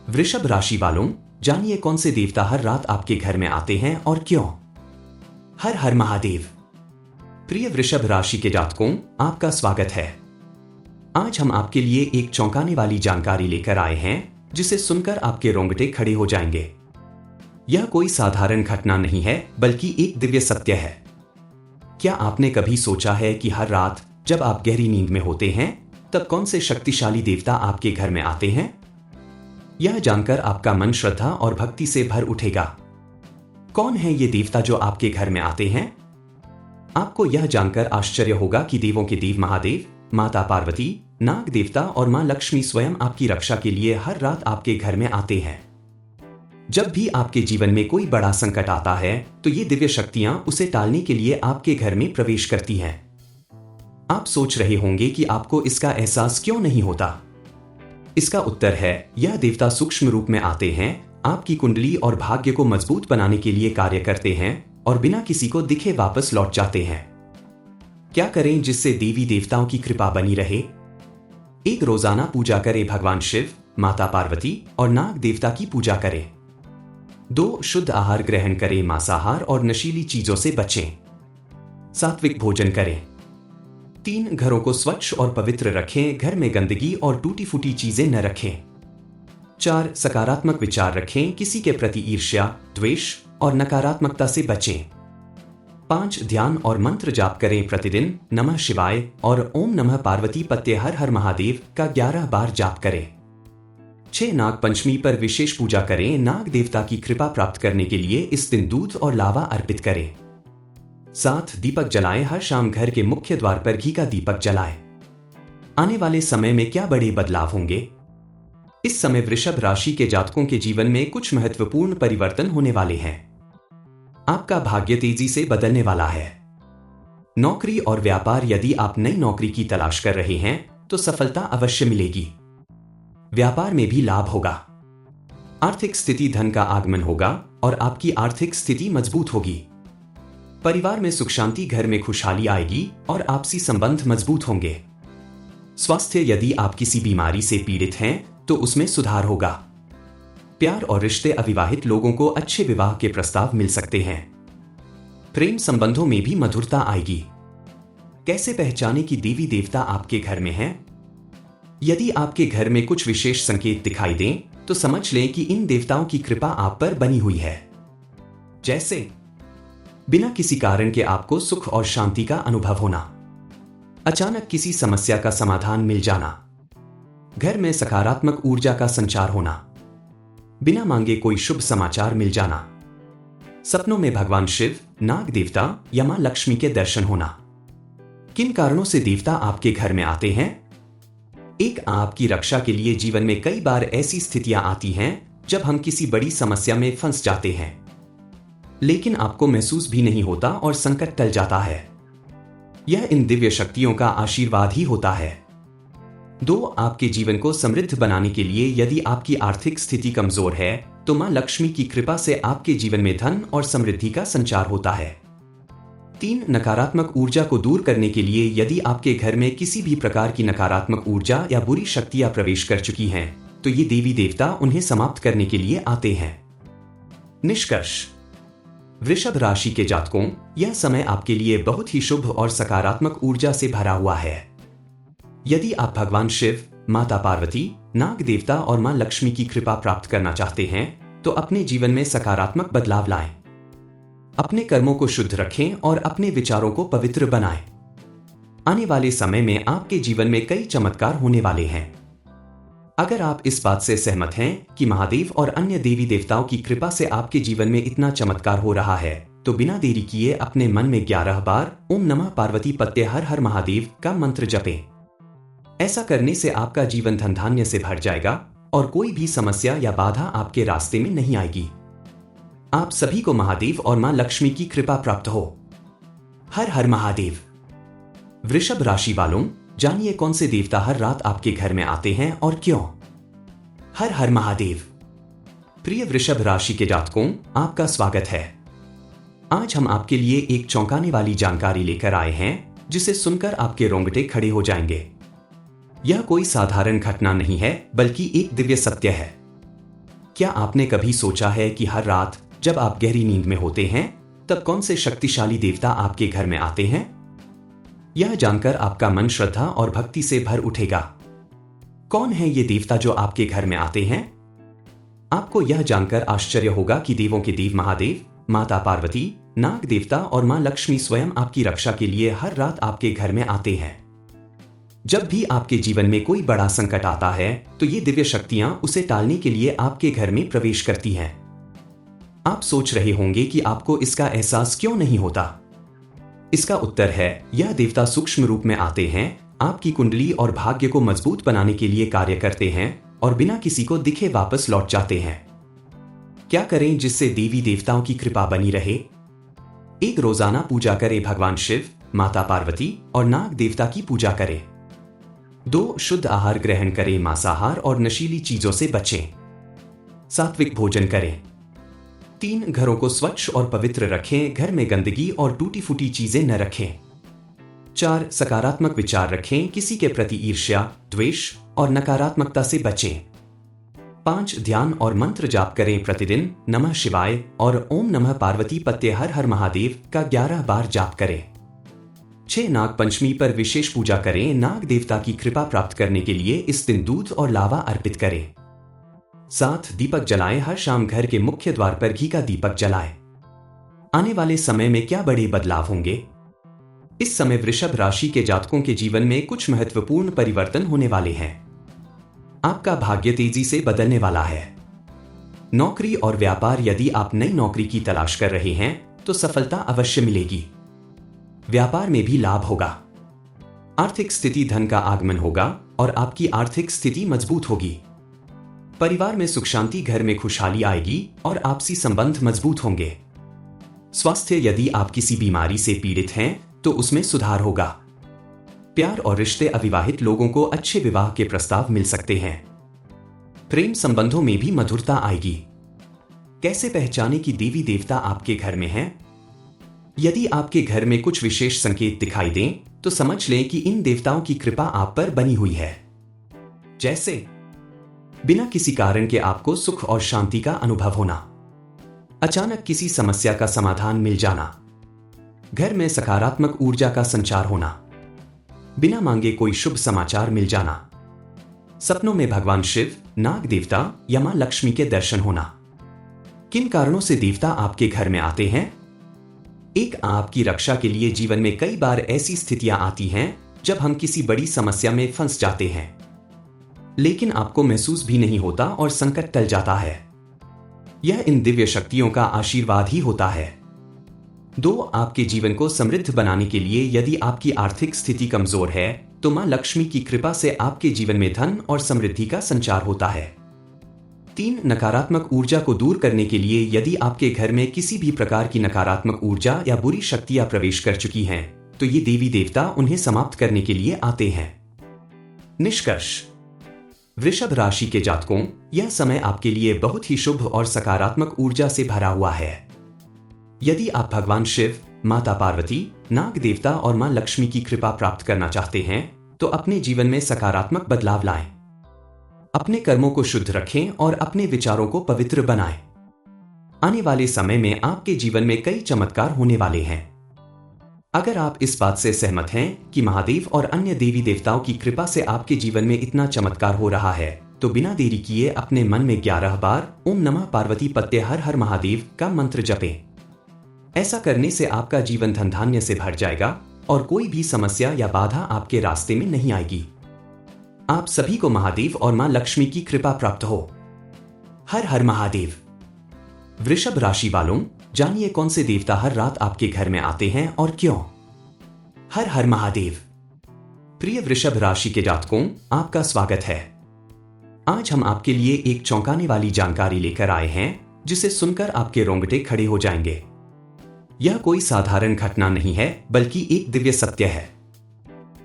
वृषभ राशि वालों, जानिए कौन से देवता हर रात आपके घर में आते हैं और क्यों। हर हर महादेव। प्रिय वृषभ राशि के जातकों, आपका स्वागत है। आज हम आपके लिए एक चौंकाने वाली जानकारी लेकर आए हैं जिसे सुनकर आपके रोंगटे खड़े हो जाएंगे। यह कोई साधारण घटना नहीं है, बल्कि एक दिव्य सत्य है। क्या आपने कभी सोचा है कि हर रात जब आप गहरी नींद में होते हैं तब कौन से शक्तिशाली देवता आपके घर में आते हैं? यह जानकर आपका मन श्रद्धा और भक्ति से भर उठेगा। कौन है ये देवता जो आपके घर में आते हैं? आपको यह जानकर आश्चर्य होगा कि देवों के देव महादेव, माता पार्वती, नाग देवता और मां लक्ष्मी स्वयं आपकी रक्षा के लिए हर रात आपके घर में आते हैं। जब भी आपके जीवन में कोई बड़ा संकट आता है तो ये दिव्य शक्तियां उसे टालने के लिए आपके घर में प्रवेश करती हैं। आप सोच रहे होंगे कि आपको इसका एहसास क्यों नहीं होता। इसका उत्तर है, यह देवता सूक्ष्म रूप में आते हैं, आपकी कुंडली और भाग्य को मजबूत बनाने के लिए कार्य करते हैं और बिना किसी को दिखे वापस लौट जाते हैं। क्या करें जिससे देवी देवताओं की कृपा बनी रहे? एक रोजाना पूजा करें भगवान शिव, माता पार्वती और नाग देवता की पूजा करें। 2 शुद्ध आहार ग्रहण करें, मांसाहार और नशीली चीजों से बचें। सात्विक भोजन करें। 3 घरों को स्वच्छ और पवित्र रखें, घर में गंदगी और टूटी फूटी चीजें न रखें। 4 सकारात्मक विचार रखें, किसी के प्रति ईर्ष्या, द्वेष और नकारात्मकता से बचें। 5 ध्यान और मंत्र जाप करें प्रतिदिन। नमः शिवाय और ओम नमः पार्वती पत्ते हर हर महादेव का 11 बार जाप करें। 6 नाग पंचमी पर विशेष पूजा करें। नाग देवता की कृपा प्राप्त करने के लिए इस दिन दूध और लावा अर्पित करें। 7 दीपक जलाएं, हर शाम घर के मुख्य द्वार पर घी का दीपक जलाएं। आने वाले समय में क्या बड़े बदलाव होंगे? इस समय वृषभ राशि के जातकों के जीवन में कुछ महत्वपूर्ण परिवर्तन होने वाले हैं। आपका भाग्य तेजी से बदलने वाला है। नौकरी और व्यापार, यदि आप नई नौकरी की तलाश कर रहे हैं तो सफलता अवश्य मिलेगी। व्यापार में भी लाभ होगा। आर्थिक स्थिति, धन का आगमन होगा और आपकी आर्थिक स्थिति मजबूत होगी। परिवार में सुख शांति, घर में खुशहाली आएगी और आपसी संबंध मजबूत होंगे। स्वास्थ्य, यदि आप किसी बीमारी से पीड़ित हैं तो उसमें सुधार होगा। प्यार और रिश्ते, अविवाहित लोगों को अच्छे विवाह के प्रस्ताव मिल सकते हैं। प्रेम संबंधों में भी मधुरता आएगी। कैसे पहचाने कि देवी देवता आपके घर में हैं? यदि आपके घर में कुछ विशेष संकेत दिखाई दें तो समझ लें कि इन देवताओं की कृपा आप पर बनी हुई है। जैसे बिना किसी कारण के आपको सुख और शांति का अनुभव होना, अचानक किसी समस्या का समाधान मिल जाना, घर में सकारात्मक ऊर्जा का संचार होना, बिना मांगे कोई शुभ समाचार मिल जाना, सपनों में भगवान शिव, नाग देवता या मां लक्ष्मी के दर्शन होना। किन कारणों से देवता आपके घर में आते हैं? 1 आपकी रक्षा के लिए। जीवन में कई बार ऐसी स्थितियां आती हैं जब हम किसी बड़ी समस्या में फंस जाते हैं, लेकिन आपको महसूस भी नहीं होता और संकट टल जाता है। यह इन दिव्य शक्तियों का आशीर्वाद ही होता है। 2 आपके जीवन को समृद्ध बनाने के लिए। यदि आपकी आर्थिक स्थिति कमजोर है तो मां लक्ष्मी की कृपा से आपके जीवन में धन और समृद्धि का संचार होता है। 3 नकारात्मक ऊर्जा को दूर करने के लिए। यदि आपके घर में किसी भी प्रकार की नकारात्मक ऊर्जा या बुरी शक्तियां प्रवेश कर चुकी हैं तो ये देवी देवता उन्हें समाप्त करने के लिए आते हैं। निष्कर्ष, वृषभ राशि के जातकों, यह समय आपके लिए बहुत ही शुभ और सकारात्मक ऊर्जा से भरा हुआ है। यदि आप भगवान शिव, माता पार्वती, नाग देवता और मां लक्ष्मी की कृपा प्राप्त करना चाहते हैं तो अपने जीवन में सकारात्मक बदलाव लाएं। अपने कर्मों को शुद्ध रखें और अपने विचारों को पवित्र बनाएं। आने वाले समय में आपके जीवन में कई चमत्कार होने वाले हैं। अगर आप इस बात से सहमत हैं कि महादेव और अन्य देवी देवताओं की कृपा से आपके जीवन में इतना चमत्कार हो रहा है तो बिना देरी किए अपने मन में 11 बार ओम नमः पार्वती पत्ते हर हर महादेव का मंत्र जपें। ऐसा करने से आपका जीवन धन धान्य से भर जाएगा और कोई भी समस्या या बाधा आपके रास्ते में नहीं आएगी। आप सभी को महादेव और मां लक्ष्मी की कृपा प्राप्त हो। हर हर महादेव। वृषभ राशि वालों, जानिए कौन से देवता हर रात आपके घर में आते हैं और क्यों। हर हर महादेव। प्रिय वृषभ राशि के जातकों, आपका स्वागत है। आज हम आपके लिए एक चौंकाने वाली जानकारी लेकर आए हैं जिसे सुनकर आपके रोंगटे खड़े हो जाएंगे। यह कोई साधारण घटना नहीं है, बल्कि एक दिव्य सत्य है। क्या आपने कभी सोचा है कि हर रात जब आप गहरी नींद में होते हैं तब कौन से शक्तिशाली देवता आपके घर में आते हैं? यह जानकर आपका मन श्रद्धा और भक्ति से भर उठेगा। कौन है ये देवता जो आपके घर में आते हैं? आपको यह जानकर आश्चर्य होगा कि देवों के देव महादेव, माता पार्वती, नाग देवता और मां लक्ष्मी स्वयं आपकी रक्षा के लिए हर रात आपके घर में आते हैं। जब भी आपके जीवन में कोई बड़ा संकट आता है तो ये दिव्य शक्तियां उसे टालने के लिए आपके घर में प्रवेश करती हैं। आप सोच रहे होंगे कि आपको इसका एहसास क्यों नहीं होता। इसका उत्तर है, यह देवता सूक्ष्म रूप में आते हैं, आपकी कुंडली और भाग्य को मजबूत बनाने के लिए कार्य करते हैं और बिना किसी को दिखे वापस लौट जाते हैं। क्या करें जिससे देवी देवताओं की कृपा बनी रहे? एक रोजाना पूजा करें भगवान शिव, माता पार्वती और नाग देवता की पूजा करें। 2 शुद्ध आहार ग्रहण करें, मांसाहार और नशीली चीजों से बचें। सात्विक भोजन करें। 3 घरों को स्वच्छ और पवित्र रखें, घर में गंदगी और टूटी फूटी चीजें न रखें। 4 सकारात्मक विचार रखें, किसी के प्रति ईर्ष्या, द्वेष और नकारात्मकता से बचें। 5 ध्यान और मंत्र जाप करें प्रतिदिन, नमः शिवाय और ओम नमः पार्वती पत्ते हर हर महादेव का 11 बार जाप करें। 6 नाग पंचमी पर विशेष पूजा करें, नाग देवता की कृपा प्राप्त करने के लिए इस दिन दूध और लावा अर्पित करें। 7 दीपक जलाएं, हर शाम घर के मुख्य द्वार पर घी का दीपक जलाएं। आने वाले समय में क्या बड़े बदलाव होंगे? इस समय वृषभ राशि के जातकों के जीवन में कुछ महत्वपूर्ण परिवर्तन होने वाले हैं। आपका भाग्य तेजी से बदलने वाला है। नौकरी और व्यापार, यदि आप नई नौकरी की तलाश कर रहे हैं तो सफलता अवश्य मिलेगी। व्यापार में भी लाभ होगा। आर्थिक स्थिति, धन का आगमन होगा और आपकी आर्थिक स्थिति मजबूत होगी। परिवार में सुख शांति, घर में खुशहाली आएगी और आपसी संबंध मजबूत होंगे। स्वास्थ्य, यदि आप किसी बीमारी से पीड़ित हैं तो उसमें सुधार होगा। प्यार और रिश्ते, अविवाहित लोगों को अच्छे विवाह के प्रस्ताव मिल सकते हैं। प्रेम संबंधों में भी मधुरता आएगी। कैसे पहचाने कि देवी देवता आपके घर में हैं? यदि आपके घर में कुछ विशेष संकेत दिखाई दें तो समझ लें कि इन देवताओं की कृपा आप पर बनी हुई है। जैसे बिना किसी कारण के आपको सुख और शांति का अनुभव होना, अचानक किसी समस्या का समाधान मिल जाना, घर में सकारात्मक ऊर्जा का संचार होना, बिना मांगे कोई शुभ समाचार मिल जाना, सपनों में भगवान शिव, नाग देवता या मां लक्ष्मी के दर्शन होना। किन कारणों से देवता आपके घर में आते हैं? एक, आपकी रक्षा के लिए जीवन में कई बार ऐसी स्थितियां आती हैं जब हम किसी बड़ी समस्या में फंस जाते हैं, लेकिन आपको महसूस भी नहीं होता और संकट टल जाता है। यह इन दिव्य शक्तियों का आशीर्वाद ही होता है। 2, आपके जीवन को समृद्ध बनाने के लिए, यदि आपकी आर्थिक स्थिति कमजोर है तो मां लक्ष्मी की कृपा से आपके जीवन में धन और समृद्धि का संचार होता है। 3, नकारात्मक ऊर्जा को दूर करने के लिए, यदि आपके घर में किसी भी प्रकार की नकारात्मक ऊर्जा या बुरी शक्तियां प्रवेश कर चुकी हैं तो ये देवी देवता उन्हें समाप्त करने के लिए आते हैं। निष्कर्ष, वृषभ राशि के जातकों, यह समय आपके लिए बहुत ही शुभ और सकारात्मक ऊर्जा से भरा हुआ है। यदि आप भगवान शिव, माता पार्वती, नाग देवता और मां लक्ष्मी की कृपा प्राप्त करना चाहते हैं तो अपने जीवन में सकारात्मक बदलाव लाएं। अपने कर्मों को शुद्ध रखें और अपने विचारों को पवित्र बनाएं। आने वाले समय में आपके जीवन में कई चमत्कार होने वाले हैं। अगर आप इस बात से सहमत हैं कि महादेव और अन्य देवी देवताओं की कृपा से आपके जीवन में इतना चमत्कार हो रहा है तो बिना देरी किए अपने मन में 11 बार ओम नमः पार्वती पत्ते हर हर महादेव का मंत्र जपें। ऐसा करने से आपका जीवन धन धान्य से भर जाएगा और कोई भी समस्या या बाधा आपके रास्ते में नहीं आएगी। आप सभी को महादेव और मां लक्ष्मी की कृपा प्राप्त हो। हर हर महादेव। वृषभ राशि वालों, जानिए कौन से देवता हर रात आपके घर में आते हैं और क्यों। हर हर महादेव। प्रिय वृषभ राशि के जातकों, आपका स्वागत है। आज हम आपके लिए एक चौंकाने वाली जानकारी लेकर आए हैं जिसे सुनकर आपके रोंगटे खड़े हो जाएंगे। यह कोई साधारण घटना नहीं है बल्कि एक दिव्य सत्य है।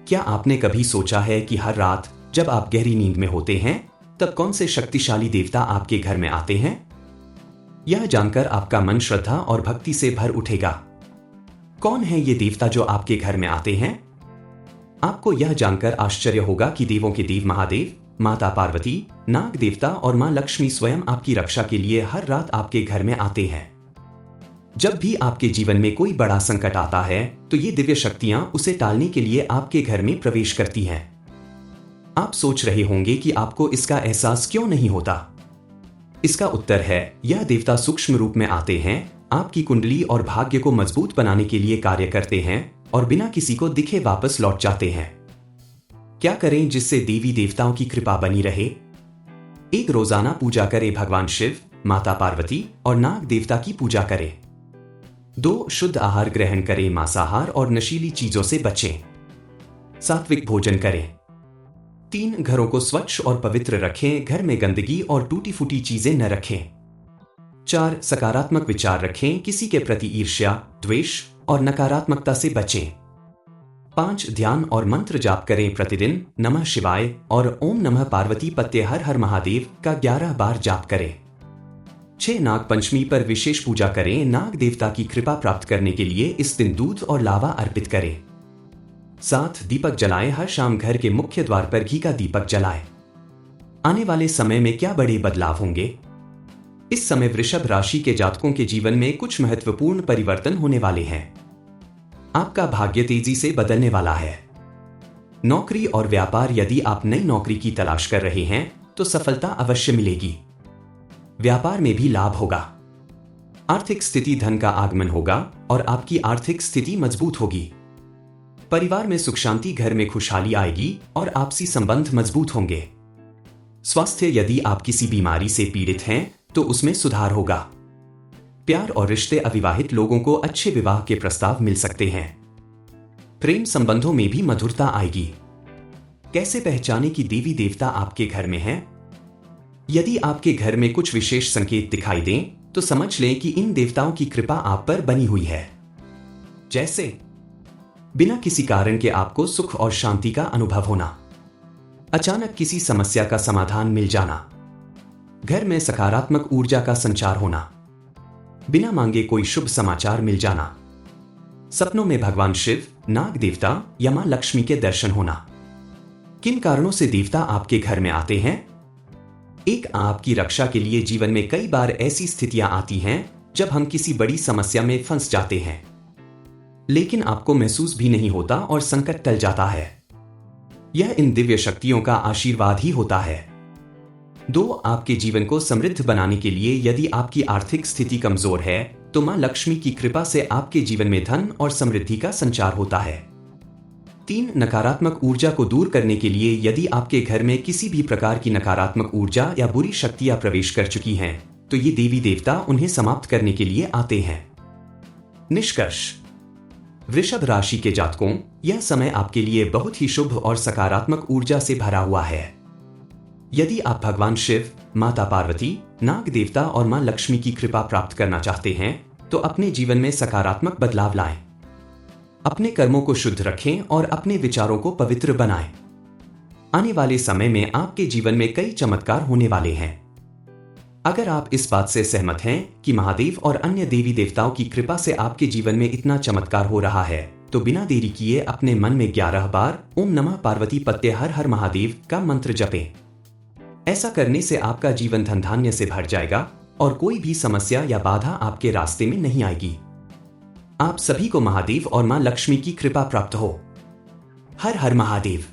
क्या आपने कभी सोचा है कि हर रात जब आप गहरी नींद में होते हैं तब कौन से शक्तिशाली देवता आपके घर में आते हैं? यह जानकर आपका मन श्रद्धा और भक्ति से भर उठेगा। कौन है ये देवता जो आपके घर में आते हैं? आपको यह जानकर आश्चर्य होगा कि देवों के देव महादेव, माता पार्वती, नाग देवता और मां लक्ष्मी स्वयं आपकी रक्षा के लिए हर रात आपके घर में आते हैं। जब भी आपके जीवन में कोई बड़ा संकट आता है तो ये दिव्य शक्तियां उसे टालने के लिए आपके घर में प्रवेश करती हैं। आप सोच रहे होंगे कि आपको इसका एहसास क्यों नहीं होता। इसका उत्तर है, यह देवता सूक्ष्म रूप में आते हैं, आपकी कुंडली और भाग्य को मजबूत बनाने के लिए कार्य करते हैं और बिना किसी को दिखे वापस लौट जाते हैं। क्या करें जिससे देवी देवताओं की कृपा बनी रहे? एक रोजाना पूजा करें भगवान शिव, माता पार्वती और नाग देवता की पूजा करें। 2 शुद्ध आहार ग्रहण करें, मांसाहार और नशीली चीजों से बचें। सात्विक भोजन करें। 3 घरों को स्वच्छ और पवित्र रखें, घर में गंदगी और टूटी फूटी चीजें न रखें। 4 सकारात्मक विचार रखें, किसी के प्रति ईर्ष्या, द्वेष और नकारात्मकता से बचें। 5 ध्यान और मंत्र जाप करें प्रतिदिन, नमः शिवाय और ओम नमः पार्वती पत्ते हर हर महादेव का 11 बार जाप करें। 6 नाग पंचमी पर विशेष पूजा करें, नाग देवता की कृपा प्राप्त करने के लिए इस दिन दूध और लावा अर्पित करें। 7 दीपक जलाएं, हर शाम घर के मुख्य द्वार पर घी का दीपक जलाएं। आने वाले समय में क्या बड़े बदलाव होंगे? इस समय वृषभ राशि के जातकों के जीवन में कुछ महत्वपूर्ण परिवर्तन होने वाले हैं। आपका भाग्य तेजी से बदलने वाला है। नौकरी और व्यापार, यदि आप नई नौकरी की तलाश कर रहे हैं तो सफलता अवश्य मिलेगी। व्यापार में भी लाभ होगा। आर्थिक स्थिति, धन का आगमन होगा और आपकी आर्थिक स्थिति मजबूत होगी। परिवार में सुख शांति, घर में खुशहाली आएगी और आपसी संबंध मजबूत होंगे। स्वास्थ्य, यदि आप किसी बीमारी से पीड़ित हैं तो उसमें सुधार होगा। प्यार और रिश्ते, अविवाहित लोगों को अच्छे विवाह के प्रस्ताव मिल सकते हैं। प्रेम संबंधों में भी मधुरता आएगी। कैसे पहचाने कि देवी देवता आपके घर में हैं? यदि आपके घर में कुछ विशेष संकेत दिखाई दें तो समझ लें कि इन देवताओं की कृपा आप पर बनी हुई है। जैसे बिना किसी कारण के आपको सुख और शांति का अनुभव होना, अचानक किसी समस्या का समाधान मिल जाना, घर में सकारात्मक ऊर्जा का संचार होना, बिना मांगे कोई शुभ समाचार मिल जाना, सपनों में भगवान शिव, नाग देवता या मां लक्ष्मी के दर्शन होना। किन कारणों से देवता आपके घर में आते हैं? एक, आपकी रक्षा के लिए जीवन में कई बार ऐसी स्थितियां आती हैं जब हम किसी बड़ी समस्या में फंस जाते हैं, लेकिन आपको महसूस भी नहीं होता और संकट टल जाता है। यह इन दिव्य शक्तियों का आशीर्वाद ही होता है। 2, आपके जीवन को समृद्ध बनाने के लिए, यदि आपकी आर्थिक स्थिति कमजोर है तो मां लक्ष्मी की कृपा से आपके जीवन में धन और समृद्धि का संचार होता है। 3, नकारात्मक ऊर्जा को दूर करने के लिए, यदि आपके घर में किसी भी प्रकार की नकारात्मक ऊर्जा या बुरी शक्तियां प्रवेश कर चुकी हैं तो ये देवी देवता उन्हें समाप्त करने के लिए आते हैं। निष्कर्ष, वृषभ राशि के जातकों, यह समय आपके लिए बहुत ही शुभ और सकारात्मक ऊर्जा से भरा हुआ है। यदि आप भगवान शिव, माता पार्वती, नाग देवता और मां लक्ष्मी की कृपा प्राप्त करना चाहते हैं तो अपने जीवन में सकारात्मक बदलाव लाएं। अपने कर्मों को शुद्ध रखें और अपने विचारों को पवित्र बनाएं। आने वाले समय में आपके जीवन में कई चमत्कार होने वाले हैं। अगर आप इस बात से सहमत हैं कि महादेव और अन्य देवी देवताओं की कृपा से आपके जीवन में इतना चमत्कार हो रहा है तो बिना देरी किए अपने मन में 11 बार ओम नमः पार्वती पत्ते हर हर महादेव का मंत्र जपें। ऐसा करने से आपका जीवन धन धान्य से भर जाएगा और कोई भी समस्या या बाधा आपके रास्ते में नहीं आएगी। आप सभी को महादेव और मां लक्ष्मी की कृपा प्राप्त हो। हर हर महादेव।